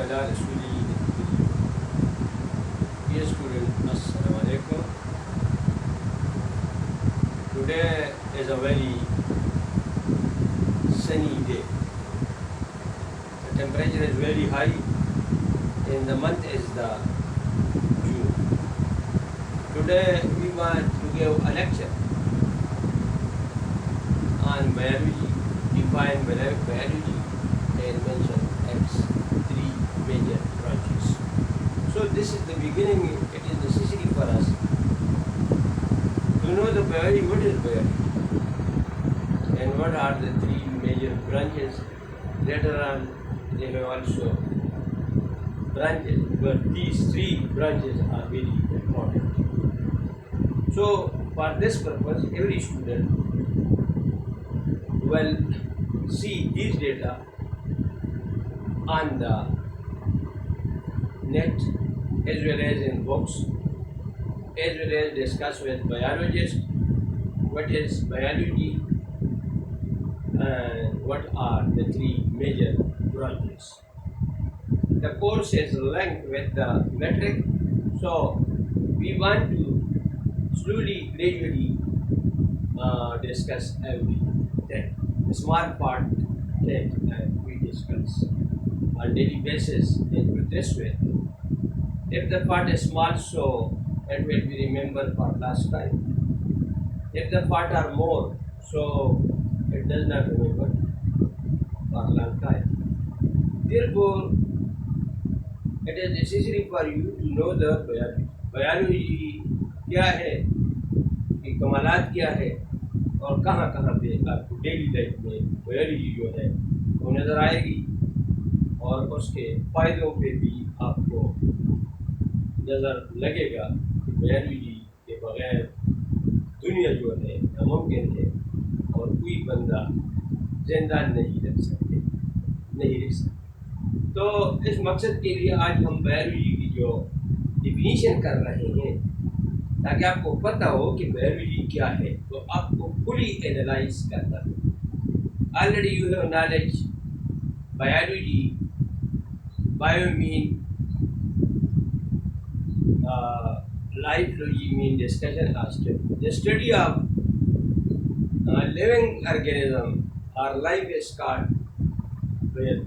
وعلى رسوله الكريم. Dear students, Assalamu alaikum. Today is a very sunny day. The temperature is very high and the month is the June. Today we want to give a lecture on biology, define biology and mention its three major branches. So this is the beginning. It is necessary for us to know the biology, what is biology and what are the three major branches. Later on they have also branches, but these three branches are very important. So for this purpose, every student will see these data on the net as well as in books, as well as discuss with biologists what is biology and what are the three major branches. The course is linked with the metric, so we want to slowly, gradually discuss everything. The small part that we discuss on daily basis in this way. If the part is small, so it will be remembered for last time. If the part are more, so it does not remember for long time. Therefore, it is necessary for you to know the biology. Biology क्या है, कि कमालात क्या है और कहाँ कहाँ पे आपको डेली लाइफ में बायोलॉजी जो है वो नज़र आएगी और उसके फ़ायदों पे भी आपको नज़र लगेगा कि बायोलॉजी के बगैर दुनिया जो है नामुमकिन है और कोई बंदा जिंदा नहीं रह सकते। तो इस मकसद के लिए आज हम बायोलॉजी की जो डिफिनीशन कर रहे हैं ताकि आपको पता हो कि बायोलॉजी क्या है, तो आपको फुली एनालाइज करना है। Already you have knowledge biology, bio mean life logy mean discussion or study. The study of living organism or life is called biology.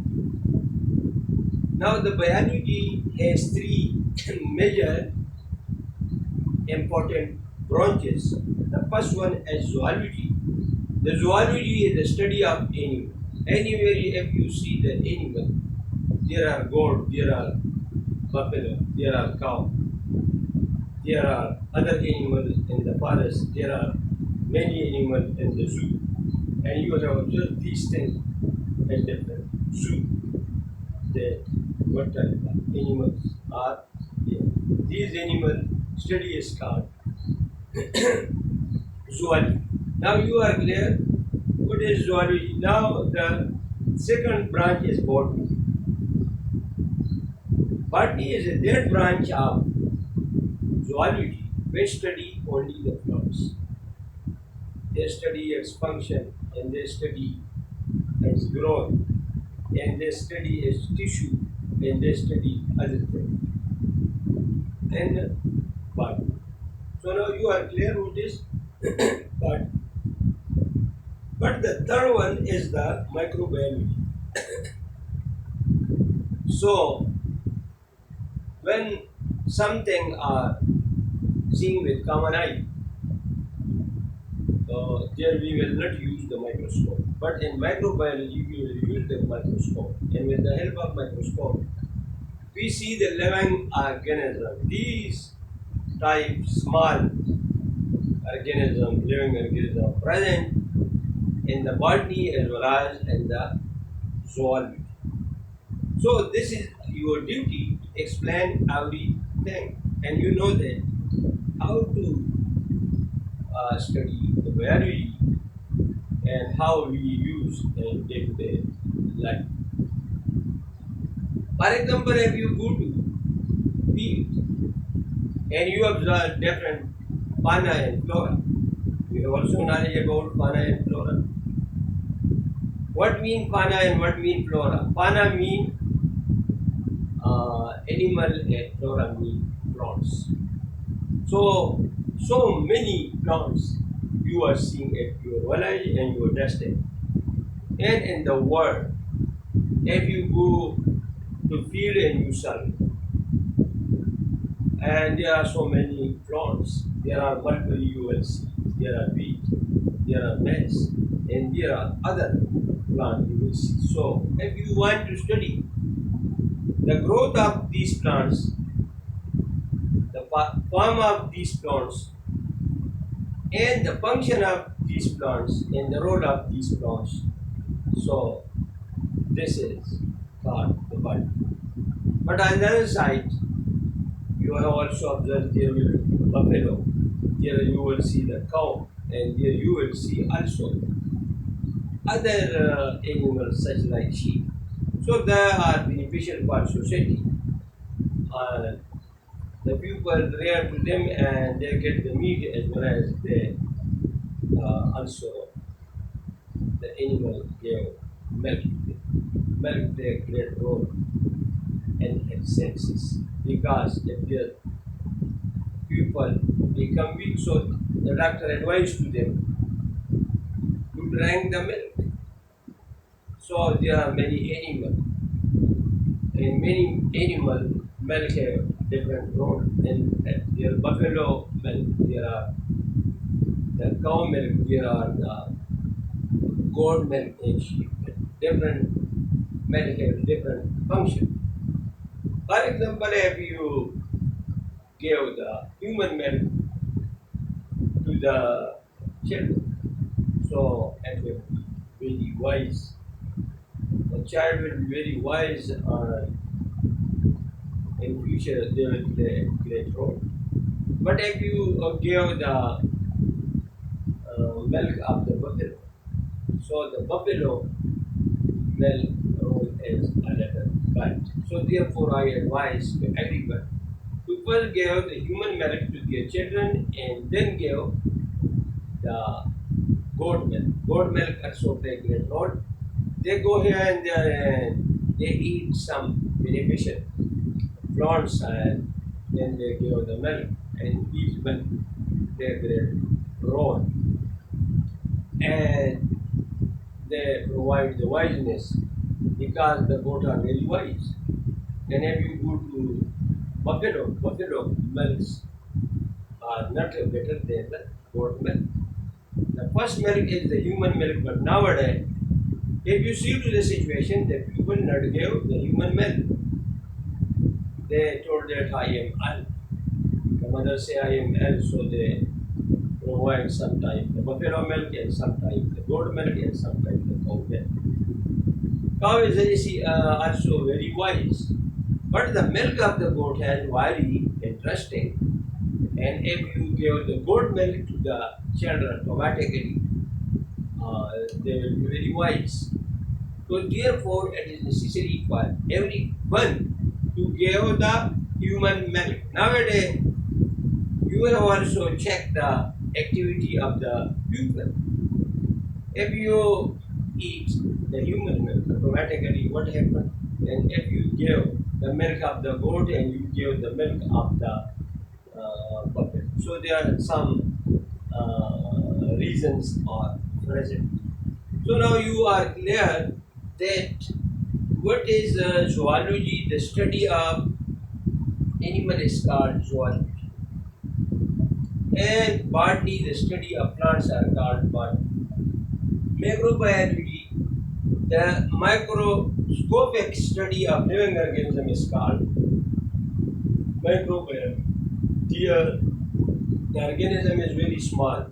Now the biology has three major important branches. The first one is zoology. The zoology is the study of animal. Anywhere if you see the animal, there are goat, there are buffalo, there are cow, there are other animals in the forest, there are many animals in the zoo, and you have observed these things in different zoo. That what type of animals are there. These animal study is called zoology. Now you are clear what is zoology. Now the second branch is botany. Botany is a third branch of zoology which study only the flowers. They study its function and they study its growth and they study its tissue and they study other things. And botany. So now you are clear with this. But the third one is the microbiology. So when something are seen with common eye, there we will not use the microscope. But in microbiology we will use the microscope, and with the help of microscope we see the living organism. These type small organism, living organism present in the botany as well as in the zoology. So this is your duty to explain everything, and you know that how to study the biology and how we use in day-to-day life. For example, if you go to field and you observe different fauna and flora, you have also knowledge about fauna and flora. What mean fauna and what mean flora? Fauna mean animal and flora plants. So many plants you are seeing at your village and your district and in the world. If you go to field and you serve, and there are so many plants. There are multiple you will see. There are wheat, there are maize, and there are other plants you will see. So if you want to study the growth of these plants, the form of these plants, and the function of these plants, and the role of these plants, so this is called the body. But on the other side, you have also observed there will be buffalo. Here you will see the cow, and here you will see also other animals such like sheep. So they are beneficial for society. Uh, the people react to them and they get the meat as well as they also the animal give milk. Milk play a great role in health senses because if the people become weak, so the doctor advised to them to drink the milk. So there are many animals, and many animal milk have different role. And there are buffalo milk, there are the cow milk, there are the goat milk and sheep milk. Different milk have different function. For example, if you give the human milk to the children, so it will be very wise. The child will be very wise in future they will play a great role. But if you give the milk of the buffalo, so the buffalo milk role is a little bad. So therefore I advise to everyone to first give the human milk to their children and then give the goat milk. Goat milk also play a great role. They go here and there and they eat some beneficial plants and then they give the milk and these milk play a great role and they provide the wiseness because the goat are very wise. And if you go to buffalo milks are not better than the goat milk. The first milk is the human milk, but nowadays, if you see to the situation, the people not give the human milk. They told that I am ill. The mother say I am ill, so they provide sometimes the buffalo milk and sometimes the goat milk and sometimes the cow milk. Cow is also very wise, but the milk of the goat is very interesting. And if you give the goat milk to the children automatically, they will be very wise. So therefore, it is necessary for everyone to give the human milk. Nowadays, you will also check the activity of the people. If you eat the human milk, automatically what happens? And if you give the milk of the goat and you give the milk of the buffalo, so there are some reasons are present. So now you are clear that what is zoology? The study of animal is called zoology, and botany, the study of plants, are called botany. Microbiology, the microscopic study of living organism is called microbiology. Here, the organism is very small.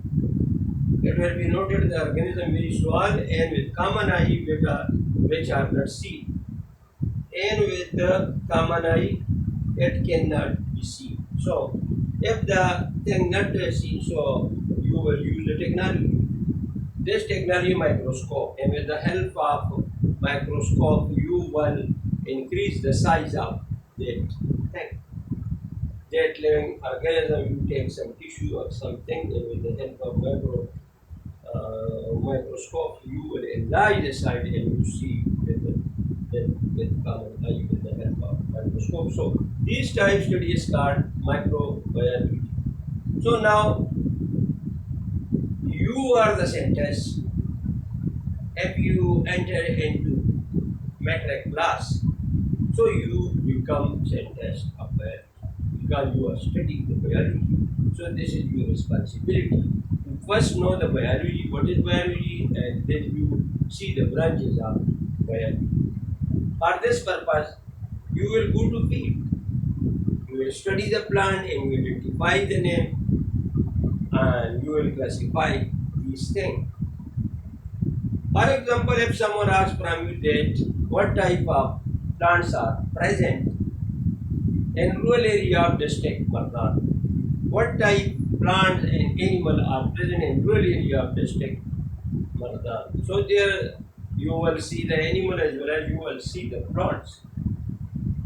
It will be noted the organism very small and with common eye which are not seen. And with the common eye, it cannot be seen. So, if the thing not seen, so you will use the technology. This technology microscope, and with the help of microscope, you will increase the size of that thing. That living organism, you take some tissue or something, and with the help of microscope, you will enlarge the size and you see with then with common eye with the help of microscope. So these type study is called microbiology. So now you are the scientist. If you enter into metric class, so you become scientist of biology because you are studying the biology. So this is your responsibility to first know the biology, what is biology, and then you see the branches of biology. For this purpose, you will go to field. You will study the plant and you identify the name and you will classify these things. For example, if someone asks from you that what type of plants are present in rural area of district Mardan, what type plants and animal are present in rural area of district Mardan. So there you will see the animal as well as you will see the plants.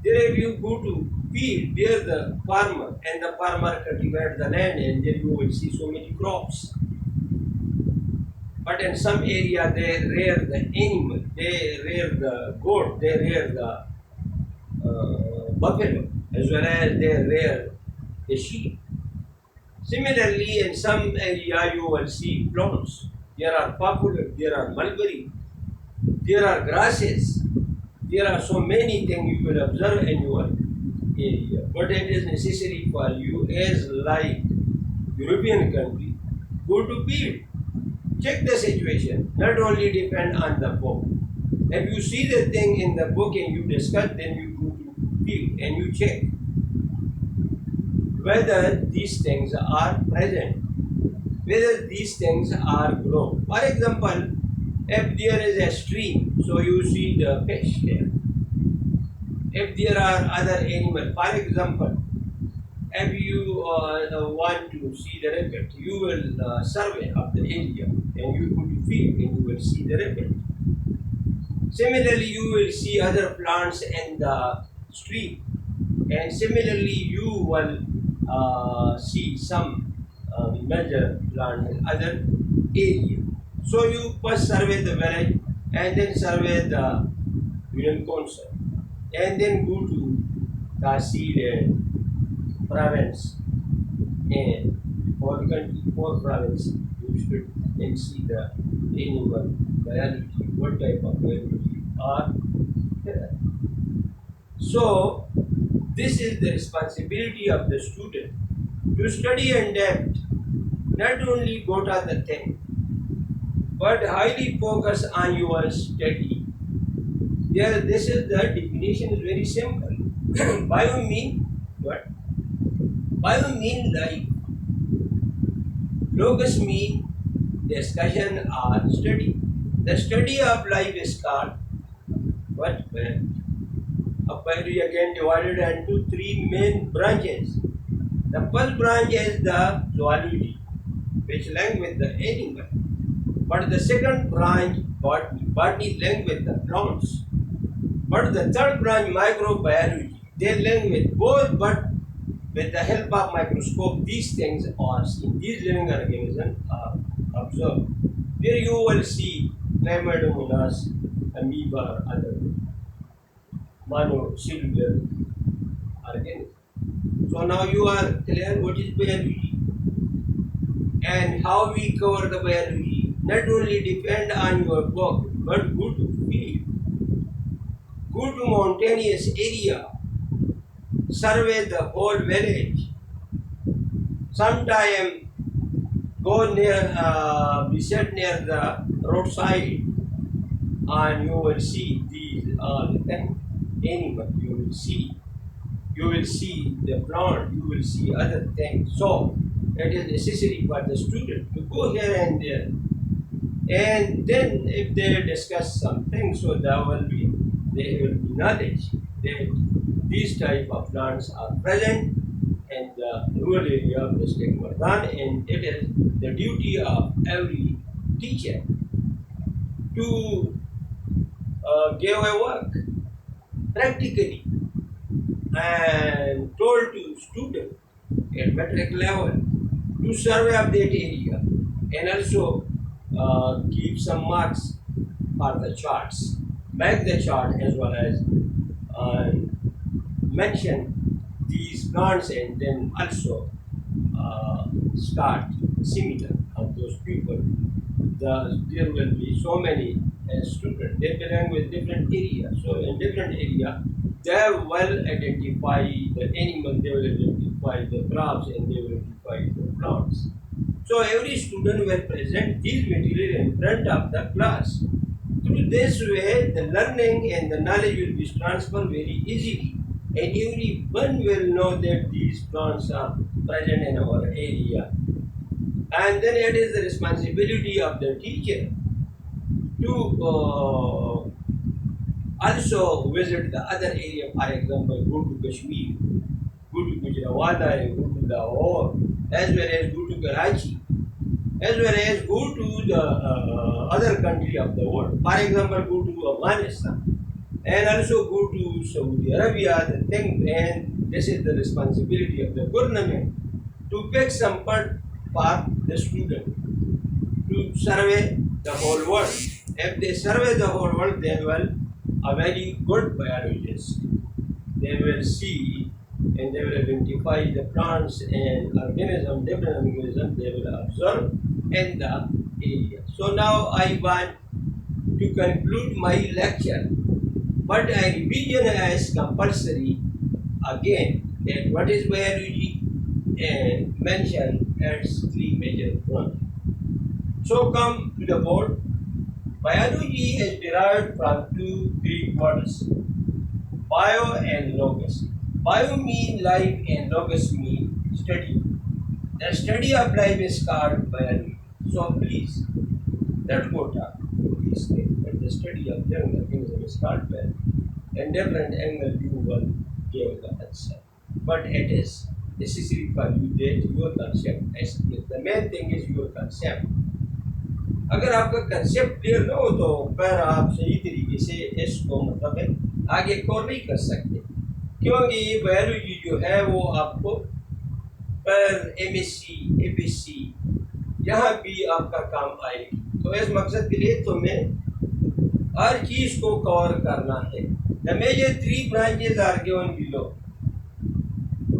There if you go to field, there the farmer and the farmer cultivate the land and there you will see so many crops. But in some area they rear the animal, they rear the goat, they rear the buffalo, as well as they rear the sheep. Similarly, in some area you will see plants. There are popular, there are mulberry, there are grasses, there are so many things you will observe in your area. But it is necessary for you as like European country, go to field. Check the situation, not only depend on the book. If you see the thing in the book and you discuss, then you go to field and you check whether these things are present, whether these things are grown. For example, if there is a stream, so you see the fish there. If there are other animals, for example, if you want to see the rabbit, you will survey of the area and you go to field and you will see the rabbit. Similarly, you will see other plants in the street, and similarly, you will see some major plants in other area. So you first survey the village and then survey the union council and then go to Tahsil and province and for country, for province, you should then see the animal biology, what type of biology are there. So this is the responsibility of the student to study in depth, not only got at the thing, but highly focus on your study. There, this is the definition is very simple. Bio mean what? Bio mean life. Logos mean discussion or study. The study of life is called what? Biology. Biology again divided into three main branches. The first branch is the zoology, which link with the animal. But the second branch, botany link with the plants. But the third branch, microbiology, they link with both, but with the help of microscope, these things are seen. These living organisms are observed. There you will see Chlamydomonas, amoeba, other monocellular organisms. So now you are clear what is biology and how we cover the biology. Not only depend on your book, but go to field, go to mountainous area, survey the whole village. Sometime go near, visit near the roadside, and you will see these animals. You will see the plant. You will see other things. So it is necessary for the student to go here and there, and then if they discuss something, so there will be knowledge that these type of plants are present in the rural area of district Mardan, and it is the duty of every teacher to give a work practically and told to students at metric level to survey of that area and also keep some marks for the charts. make the chart as well as uh, mention these plants, and then also start similar of those people. There will be so many students. They belong with different area. So in different area, they will identify the animal, they will identify the crops, and they will identify the plants. So every student will present this material in front of the class. Through this way, the learning and the knowledge will be transferred very easily, and everyone will know that these plants are present in our area. And then it is the responsibility of the teacher to also visit the other area. For example, go to Kashmir, go to Gujranwala, go to Lahore, as well as go to Karachi, as well as go to the other country of the world. For example, go to Afghanistan, and also go to Saudi Arabia. The thing, and this is the responsibility of the government to pick some part for the student to survey the whole world. If they survey the whole world, they will a very good biologist. They will see and they will identify the plants and organism, different organisms they will observe in the area. So now I want to conclude my lecture, but I revision as compulsory again that what is biology and mention its three major points. So come to the board. Biology is derived from two Greek words, bio and logos. Bio means life and logos means study. The study of life is called biology. So please, let's go talk to these things. But the study of living organism is called biology. And different angle you will give the answer. But it is necessary for you that your concept is clear. The main thing is your concept. अगर आपका concept clear ना हो तो फिर आप सही तरीके से इसको मतलब है आगे एक्सप्लोर नहीं कर सकते, क्योंकि ये बायोलॉजी जो है वो आपको पर एमएससी एपीएससी यहाँ भी आपका काम आएगी। तो इस मकसद के लिए तुम्हें हर चीज़ को कवर करना है। The major three branches are given below.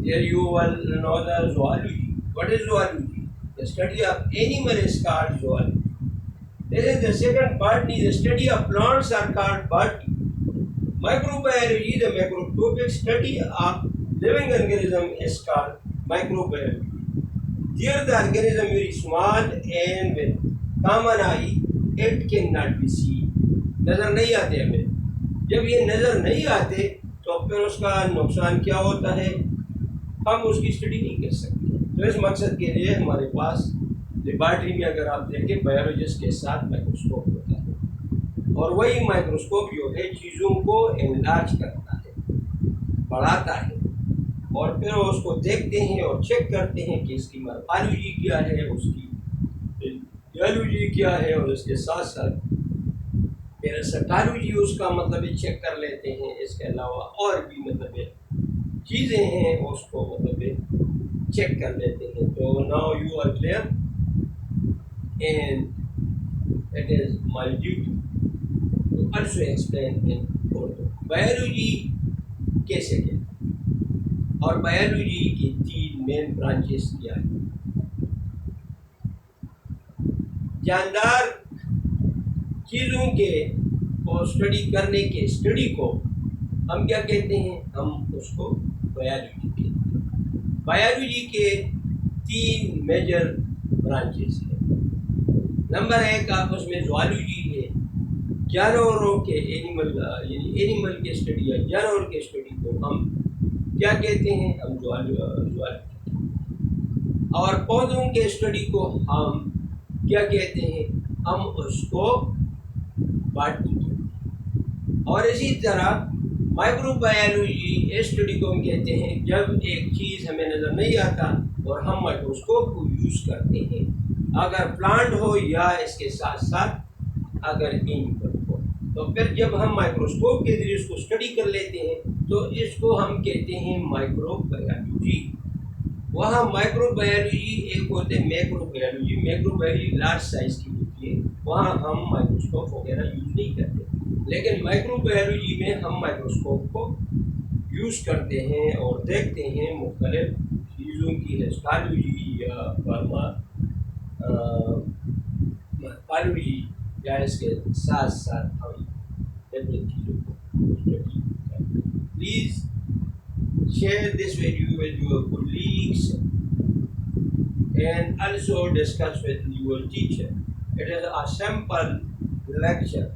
Here you will know the zoology. What is zoology? The study of animal is called zoology. This is the second part. The study of plants are called botany. Microbiology, the microscopic study of living organism is called microbiology. Here the organism is very small and with common eye it cannot be seen. नजर नहीं आते हमें। जब ये नजर नहीं आते तो फिर उसका नुकसान क्या होता है, हम उसकी स्टडी नहीं कर सकते। तो इस मकसद के लिए हमारे पास लेबॉर्ट्री में अगर आप देखें बायोलॉजिस्ट के साथ माइक्रोस्कोप होता है, और वही माइक्रोस्कोप जो है चीज़ों को एनलार्ज करता है, बढ़ाता है, और फिर उसको देखते हैं और चेक करते हैं कि इसकी मॉर्फोलॉजी क्या है, उसकी जियोलॉजी क्या है, और इसके साथ साथ फिर साइटोलॉजी उसका मतलब चेक कर लेते हैं। इसके अलावा और भी मतलब चीज़ें हैं उसको मतलब चेक कर लेते हैं। तो now you are clear and it is my duty to also explain in Urdu biology कैसे है और बायोलॉजी की तीन मेन ब्रांचेस क्या है। जानदार चीज़ों के को स्टडी करने के स्टडी को हम क्या कहते हैं, हम उसको बायोलॉजी कहते हैं। बायोलॉजी के तीन मेजर ब्रांचेस हैं। नंबर एक आप उसमें ज़ूलॉजी है, जानवरों के एनिमल यानी एनिमल के स्टडी या जानवर के स्टडी को हम क्या कहते हैं, हम ज़ूलॉजी। और पौधों के स्टडी को हम क्या कहते हैं, हम उसको बॉटनी कहते हैं। और इसी तरह माइक्रोबायोलॉजी स्टडी को हम कहते हैं जब एक चीज़ हमें नज़र नहीं आता और हम माइक्रोस्कोप को यूज़ करते हैं, अगर प्लांट हो या इसके साथ साथ अगर एनिमल हो, तो फिर जब हम माइक्रोस्कोप के जरिए इसको स्टडी कर लेते हैं तो इसको हम कहते हैं माइक्रोबायोलॉजी। वहाँ माइक्रोबायोलॉजी एक होते हैं मैक्रोबायोलॉजी। मैक्रोबायोलॉजी लार्ज साइज की होती ये वहाँ हम माइक्रोस्कोप वगैरह यूज़ नहीं करते, लेकिन माइक्रोबायोलॉजी में हम माइक्रोस्कोप को यूज़ करते हैं और देखते हैं मुख्तलिफ चीज़ों की हिस्टोलॉजी या फार्माकोलॉजी, या इसके साथ साथ हम डिफरेंट चीज़ों को स्टडी करते हैं। Please share this video with your colleagues and also discuss with your teacher. It is a simple lecture,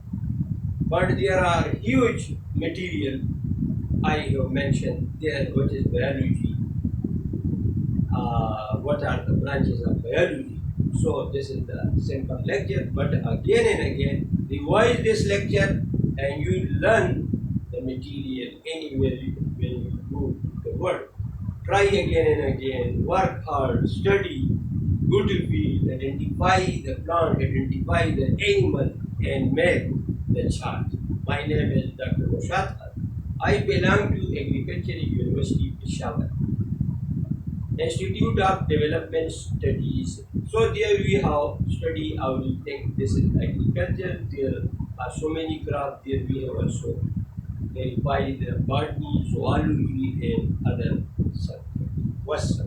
but there are huge material I have mentioned there, what is biology, what are the branches of biology. So this is the simple lecture, but again and again revise this lecture and you learn the material anywhere when you go to the world. Try again and again, work hard, study, go to field, identify the plant, identify the animal, and make the chart. My name is Dr.Naushad. I belong to Agricultural University, Peshawar, Institute of Development Studies. So there we have study how we think this is agriculture. There are so many crops. There we have also verified the botany, zoology, and other subjects. What's